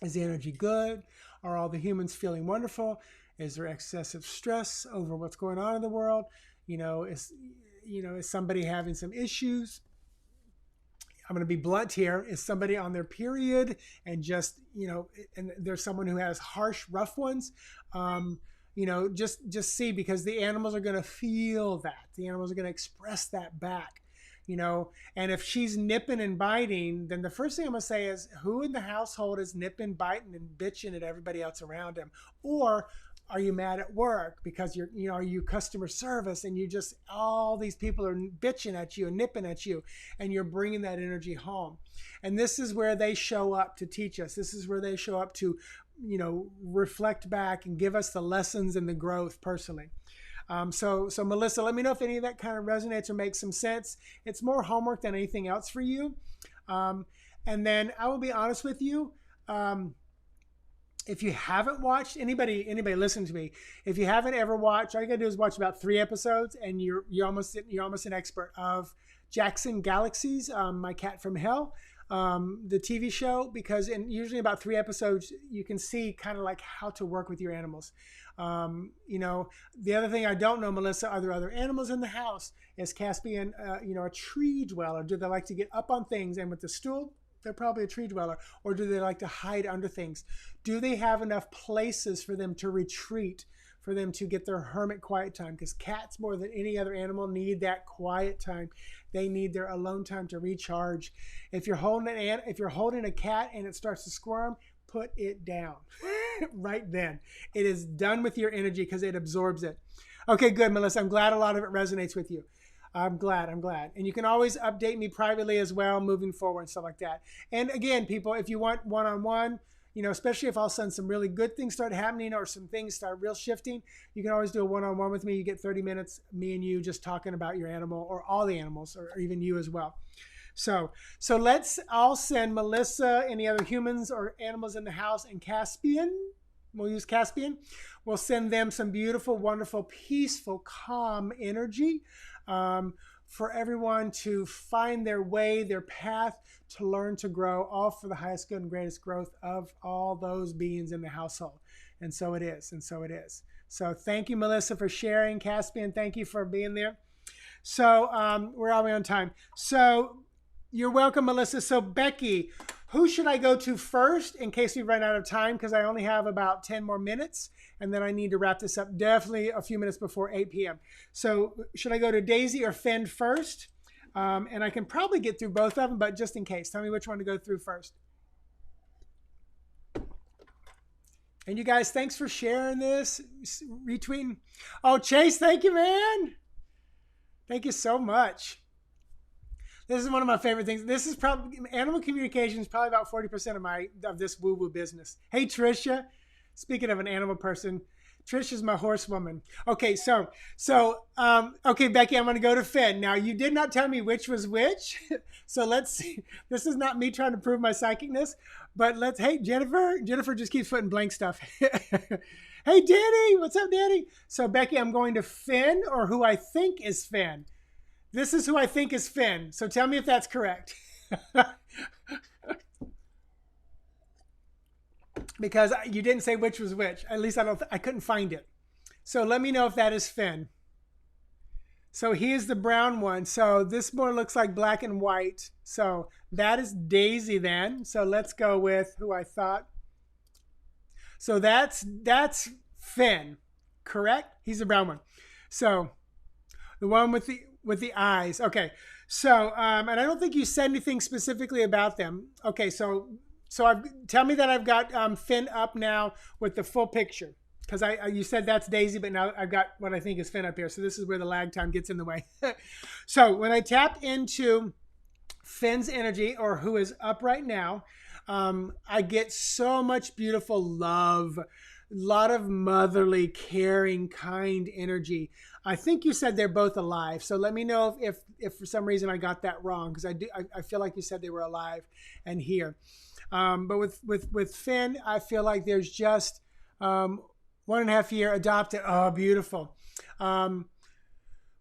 Is the energy good? Are all the humans feeling wonderful? Is there excessive stress over what's going on in the world? Is somebody having some issues? I'm going to be blunt here. Is somebody on their period and just, and there's someone who has harsh, rough ones? Just see, because the animals are going to feel that. The animals are going to express that back. And if she's nipping and biting, then the first thing I'm going to say is, who in the household is nipping, biting, and bitching at everybody else around him? Or are you mad at work because are you customer service and all these people are bitching at you and nipping at you, and you're bringing that energy home? And this is where they show up to teach us. This is where they show up to, reflect back and give us the lessons and the growth personally. So Melissa, let me know if any of that kind of resonates or makes some sense. It's more homework than anything else for you. And then I will be honest with you. If you haven't watched, anybody listen to me, if you haven't ever watched, all you gotta do is watch about 3 episodes and you're almost an expert of Jackson Galaxies, My Cat from Hell, the TV show, because in usually about 3 episodes, you can see kind of like how to work with your animals. The other thing I don't know, Melissa, are there other animals in the house? Is Caspian, a tree dweller? Do they like to get up on things and with the stool? They're probably a tree dweller. Or do they like to hide under things? Do they have enough places for them to retreat, for them to get their hermit quiet time? Because cats, more than any other animal, need that quiet time. They need their alone time to recharge. If you're holding a cat and it starts to squirm, put it down right then. It is done with your energy because it absorbs it. Okay, good, Melissa. I'm glad a lot of it resonates with you. I'm glad. And you can always update me privately as well, moving forward and stuff like that. And again, people, if you want one-on-one, especially if all of a sudden some really good things start happening or some things start real shifting, you can always do a one-on-one with me. You get 30 minutes, me and you just talking about your animal or all the animals, or even you as well. So let's all send Melissa, any other humans or animals in the house, and Caspian. We'll use Caspian. We'll send them some beautiful, wonderful, peaceful, calm energy for everyone to find their way, their path to learn to grow, all for the highest good and greatest growth of all those beings in the household. And so it is. And so it is. So thank you, Melissa, for sharing. Caspian, thank you for being there. So we're already on time. So you're welcome, Melissa. So Becky, who should I go to first in case we run out of time? Because I only have about 10 more minutes, and then I need to wrap this up definitely a few minutes before 8 p.m. So should I go to Daisy or Finn first? And I can probably get through both of them, but just in case, tell me which one to go through first. And you guys, thanks for sharing this, retweeting. Oh, Chase, thank you, man. Thank you so much. This is one of my favorite things. This is probably, animal communication is probably about 40% of this woo-woo business. Hey, Trisha. Speaking of an animal person, Trisha's my horsewoman. Okay, okay, Becky, I'm going to go to Finn. Now, you did not tell me which was which. So let's see. This is not me trying to prove my psychicness, but hey, Jennifer. Jennifer just keeps putting blank stuff. Hey, Danny. What's up, Danny? So, Becky, I'm going to Finn or who I think is Finn. This is who I think is Finn. So tell me if that's correct. Because you didn't say which was which. At least I couldn't find it. So let me know if that is Finn. So he is the brown one. So this more looks like black and white. So that is Daisy then. So let's go with who I thought. So that's Finn, correct? He's the brown one. So the one with the eyes. Okay. So, and I don't think you said anything specifically about them. Okay. So tell me that I've got Finn up now with the full picture. Because you said that's Daisy, but now I've got what I think is Finn up here. So this is where the lag time gets in the way. So when I tap into Finn's energy, or who is up right now, I get so much beautiful love, a lot of motherly, caring, kind energy. I think you said they're both alive. So let me know if for some reason I got that wrong, because I feel like you said they were alive and here. But with Finn, I feel like there's just 1.5 year adopted. Oh, beautiful.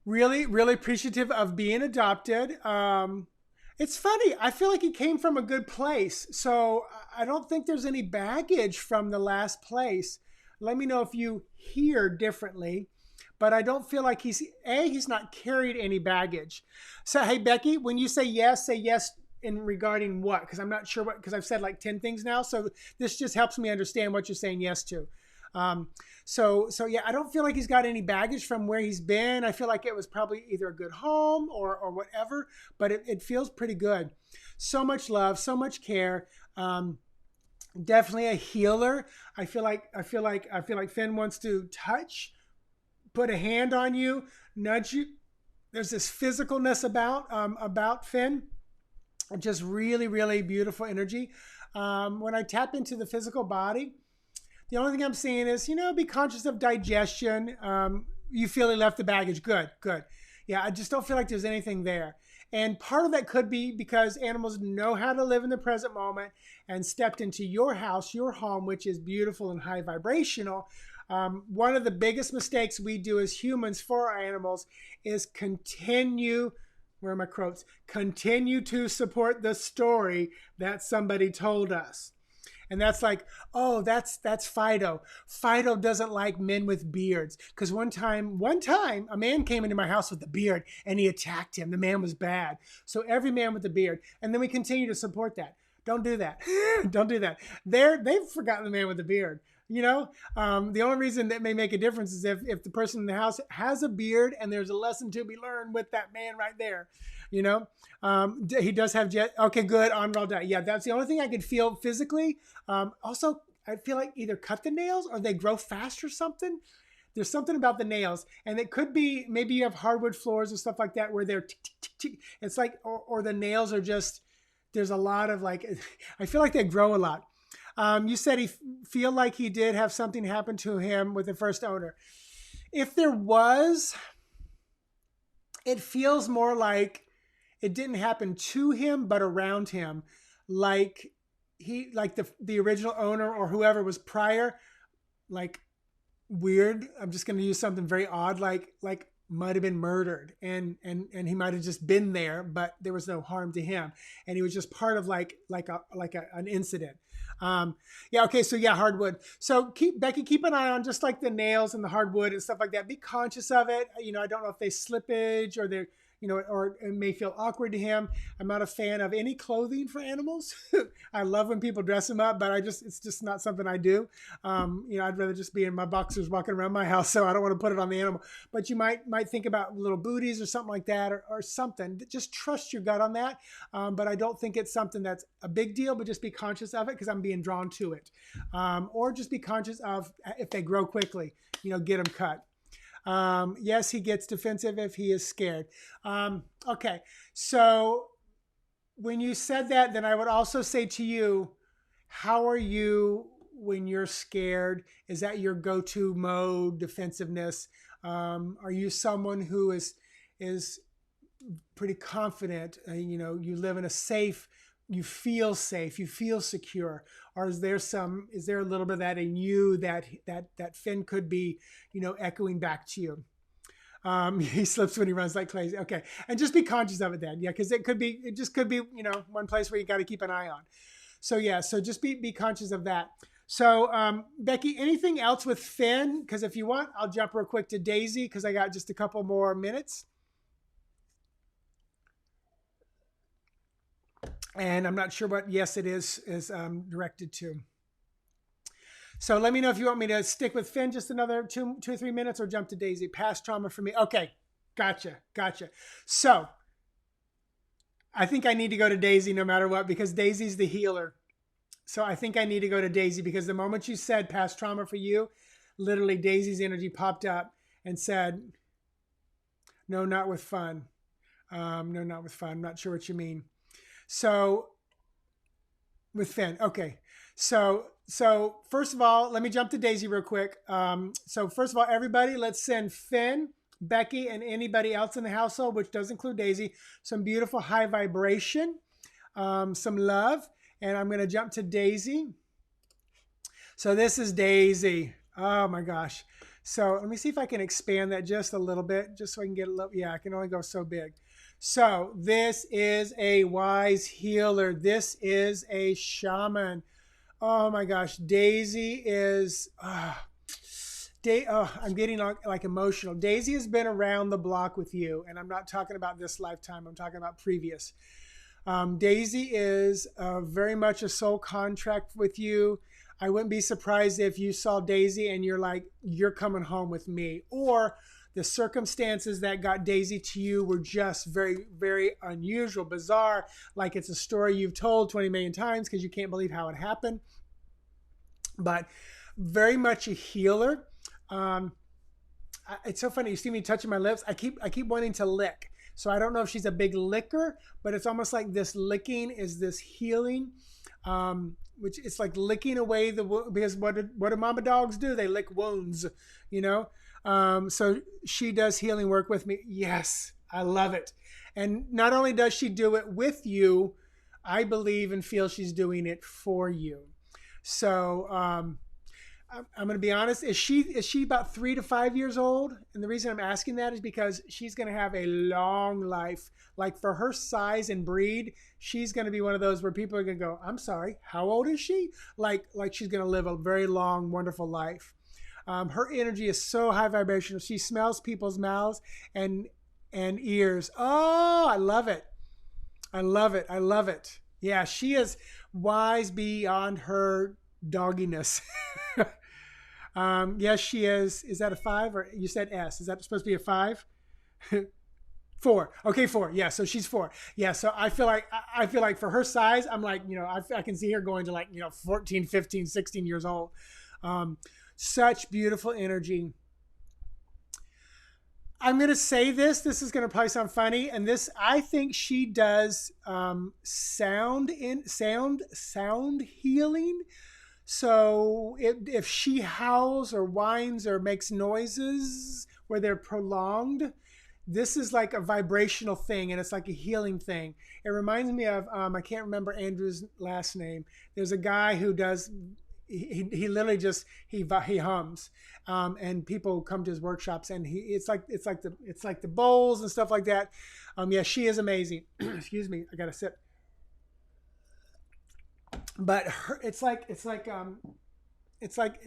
Really, really appreciative of being adopted. It's funny. I feel like he came from a good place. So I don't think there's any baggage from the last place. Let me know if you hear differently. But I don't feel like he's not carried any baggage. So, hey, Becky, when you say yes in regarding what? Because I'm not sure what, because I've said like 10 things now. So this just helps me understand what you're saying yes to. So yeah, I don't feel like he's got any baggage from where he's been. I feel like it was probably either a good home or whatever, but it feels pretty good. So much love, so much care. Definitely a healer. I feel like Finn wants to touch, put a hand on you, nudge you. There's this physicalness about Finn. Just really, really beautiful energy. When I tap into the physical body, the only thing I'm seeing is, be conscious of digestion. You feel he left the baggage. Good. Yeah, I just don't feel like there's anything there. And part of that could be because animals know how to live in the present moment and stepped into your house, your home, which is beautiful and high vibrational. One of the biggest mistakes we do as humans for our animals is continue to support the story that somebody told us. And that's like, oh, that's Fido. Fido doesn't like men with beards. Because one time, a man came into my house with a beard and he attacked him. The man was bad. So every man with a beard. And then we continue to support that. Don't do that. Don't do that. They've forgotten the man with the beard. The only reason that may make a difference is if the person in the house has a beard and there's a lesson to be learned with that man right there. He does have okay, good, on roll die. Yeah, that's the only thing I could feel physically. Also, I feel like either cut the nails or they grow fast or something. There's something about the nails, and it could be maybe you have hardwood floors or stuff like that where they're tick, tick, tick, tick. It's like, or the nails are just, there's a lot of like, I feel like they grow a lot. You said he feel like he did have something happen to him with the first owner. If there was, it feels more like it didn't happen to him, but around him. Like the original owner or whoever was prior, like weird. I'm just going to use something very odd, like might have been murdered, and he might have just been there, but there was no harm to him, and he was just part of an incident. Yeah, okay, so yeah, hardwood. So keep an eye on just like the nails and the hardwood and stuff like that. Be conscious of it. I don't know if they slippage or they're, or it may feel awkward to him. I'm not a fan of any clothing for animals. I love when people dress them up, but it's just not something I do. I'd rather just be in my boxers walking around my house, so I don't want to put it on the animal. But you might think about little booties or something like that, or something. Just trust your gut on that. But I don't think it's something that's a big deal, but just be conscious of it because I'm being drawn to it. Or just be conscious of if they grow quickly, get them cut. Yes, he gets defensive if he is scared. Okay, so when you said that, then I would also say to you, how are you when you're scared? Is that your go-to mode, defensiveness? Are you someone who is pretty confident? You live in a safe, you feel safe, you feel secure, or is there a little bit of that in you that Finn could be, echoing back to you? He slips when he runs like crazy. Okay, and just be conscious of it then, yeah, because it just could be, one place where you got to keep an eye on. So yeah, so just be conscious of that. So Becky, anything else with Finn? Because if you want, I'll jump real quick to Daisy because I got just a couple more minutes. And I'm not sure what yes it is directed to. So let me know if you want me to stick with Finn just another two or 3 minutes or jump to Daisy. Past trauma for me. Okay, gotcha. So I think I need to go to Daisy no matter what because Daisy's the healer. So I think I need to go to Daisy because the moment you said past trauma for you, literally Daisy's energy popped up and said, no, not with fun. No, not with fun. I'm not sure what you mean. So with Finn, okay. So first of all, let me jump to Daisy real quick. So first of all, everybody, let's send Finn, Becky, and anybody else in the household, which does include Daisy, some beautiful high vibration, some love. And I'm going to jump to Daisy. So this is Daisy. Oh my gosh. So let me see if I can expand that just a little bit, just so I can get a little, yeah, I can only go so big. So this is a wise healer. This is a shaman. Oh my gosh, Daisy is, I'm getting like emotional. Daisy has been around the block with you, and I'm not talking about this lifetime. I'm talking about previous. Daisy is very much a soul contract with you. I wouldn't be surprised if you saw Daisy and you're like, you're coming home with me. Or the circumstances that got Daisy to you were just very, very unusual, bizarre. Like it's a story you've told 20 million times because you can't believe how it happened. But very much a healer. It's so funny. You see me touching my lips. I keep wanting to lick. So I don't know if she's a big licker, but it's almost like this licking is this healing, which it's like licking away the wound. Because what do mama dogs do? They lick wounds, So she does healing work with me. Yes, I love it. And not only does she do it with you, I believe and feel she's doing it for you. So I'm going to be honest. Is she about 3 to 5 years old? And the reason I'm asking that is because she's going to have a long life. Like for her size and breed, she's going to be one of those where people are going to go, I'm sorry, how old is she? Like she's going to live a very long, wonderful life. Her energy is so high vibrational. She smells people's mouths and ears. Oh, I love it. I love it. I love it. Yeah, she is wise beyond her dogginess. Yes, she is. Is that a 5 or you said S? Is that supposed to be a 5? 4. Okay, 4. Yeah, so she's 4. Yeah, so I feel like for her size, I'm like, I can see her going to like, 14, 15, 16 years old. Such beautiful energy. I'm going to say this is going to probably sound funny. And this, I think she does sound healing. So if she howls or whines or makes noises where they're prolonged, this is like a vibrational thing and it's like a healing thing. It reminds me of, I can't remember Andrew's last name. There's a guy who does he literally just he hums, and people come to his workshops, and it's like the bowls and stuff like that. Yeah, she is amazing. Excuse me, I gotta sip. But it's like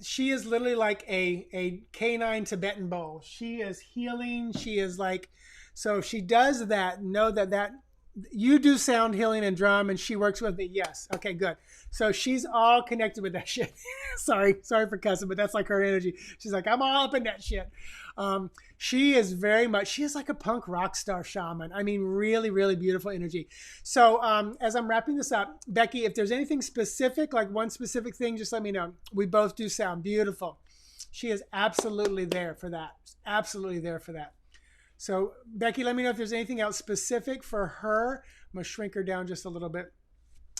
she is literally like a canine Tibetan bowl. She is healing. She is like, so if she does that, know that you do sound healing and drum, and she works with me. Yes. Okay, good. So she's all connected with that shit. sorry for cussing, but that's like her energy. She's like, I'm all up in that shit. She is very much, she is like a punk rock star shaman. I mean, really, really beautiful energy. So as I'm wrapping this up, Becky, if there's anything specific, like one specific thing, just let me know. We both do sound beautiful. She is absolutely there for that. Absolutely there for that. So Becky, let me know if there's anything else specific for her. I'm going to shrink her down just a little bit.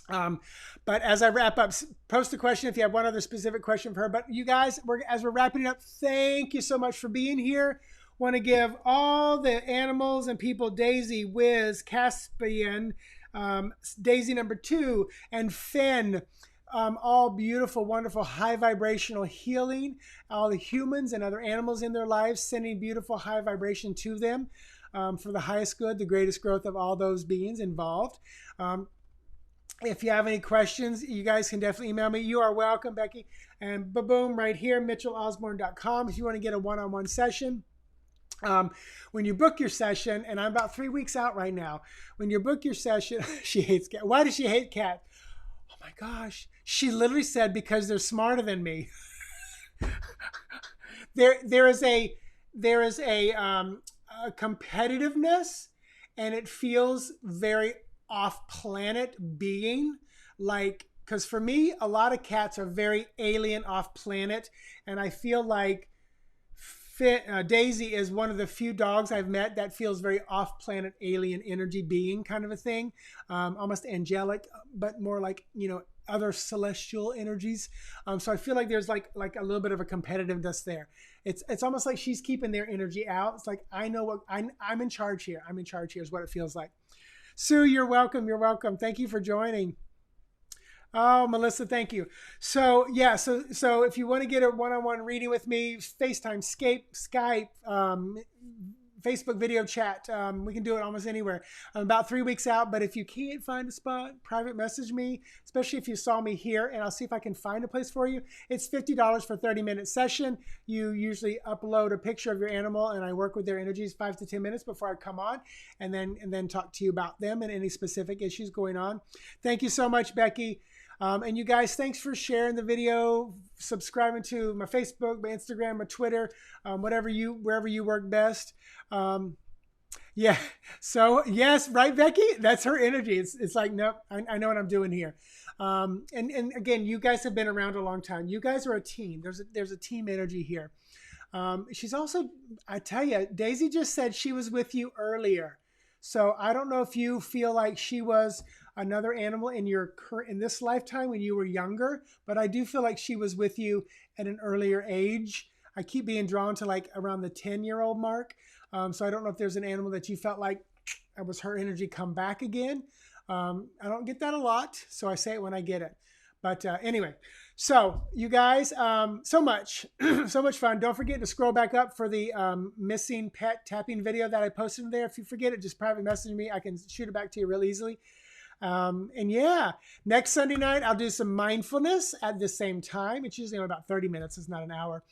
But as I wrap up, post a question if you have one other specific question for her. But you guys, as we're wrapping it up, thank you so much for being here. Want to give all the animals and people, Daisy, Wiz, Caspian, Daisy number 2, and Finn, all beautiful, wonderful, high vibrational healing. All the humans and other animals in their lives, sending beautiful high vibration to them for the highest good, the greatest growth of all those beings involved. If you have any questions, you guys can definitely email me. You are welcome, Becky. And boom, right here, mitchellosborn.com if you want to get a one-on-one session. When you book your session, and I'm about 3 weeks out right now, when you book your session, she hates cats. Why does she hate cats? Oh my gosh. She literally said, because they're smarter than me. there is a competitiveness, and it feels very off-planet being, like, because for me, a lot of cats are very alien, off-planet, and I feel like Daisy is one of the few dogs I've met that feels very off-planet, alien energy being kind of a thing, almost angelic, but more like, other celestial energies. So I feel like there's like a little bit of a competitiveness there. It's almost like she's keeping their energy out. It's like, I know what I'm in charge here. I'm in charge here is what it feels like. Sue, you're welcome. You're welcome. Thank you for joining. Oh, Melissa, thank you. So yeah, so if you want to get a one-on-one reading with me, FaceTime, Skype, Facebook video chat, we can do it almost anywhere. I'm about 3 weeks out, but if you can't find a spot, private message me, especially if you saw me here, and I'll see if I can find a place for you. It's $50 for a 30-minute session. You usually upload a picture of your animal, and I work with their energies 5 to 10 minutes before I come on, and then talk to you about them and any specific issues going on. Thank you so much, Becky. And you guys, thanks for sharing the video, subscribing to my Facebook, my Instagram, my Twitter, wherever you work best. Yeah. So yes, right, Becky? That's her energy. It's like, nope, I know what I'm doing here. And again, you guys have been around a long time. You guys are a team. There's a team energy here. She's also, I tell you, Daisy just said she was with you earlier. So I don't know if you feel like she was another animal in this lifetime when you were younger, but I do feel like she was with you at an earlier age. I keep being drawn to like around the 10-year-old mark. So I don't know if there's an animal that you felt like it was her energy come back again. I don't get that a lot, so I say it when I get it. But anyway, so you guys, so much fun. Don't forget to scroll back up for the missing pet tapping video that I posted in there. If you forget it, just private message me. I can shoot it back to you real easily. And yeah, next Sunday night, I'll do some mindfulness at the same time. It's usually only about 30 minutes. It's not an hour.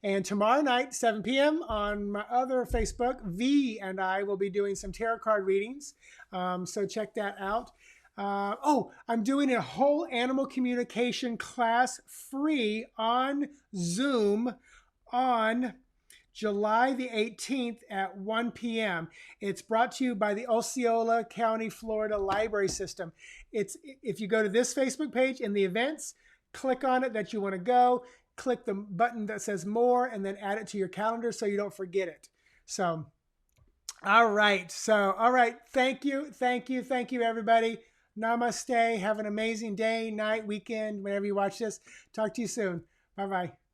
And tomorrow night, 7 p.m. on my other Facebook, V and I will be doing some tarot card readings. So check that out. I'm doing a whole animal communication class free on Zoom on July the 18th at 1 p.m. It's brought to you by the Osceola County, Florida Library System. If you go to this Facebook page in the events, click on it that you want to go, click the button that says more, and then add it to your calendar so you don't forget it. So, all right. Thank you, everybody. Namaste. Have an amazing day, night, weekend, whenever you watch this. Talk to you soon. Bye-bye.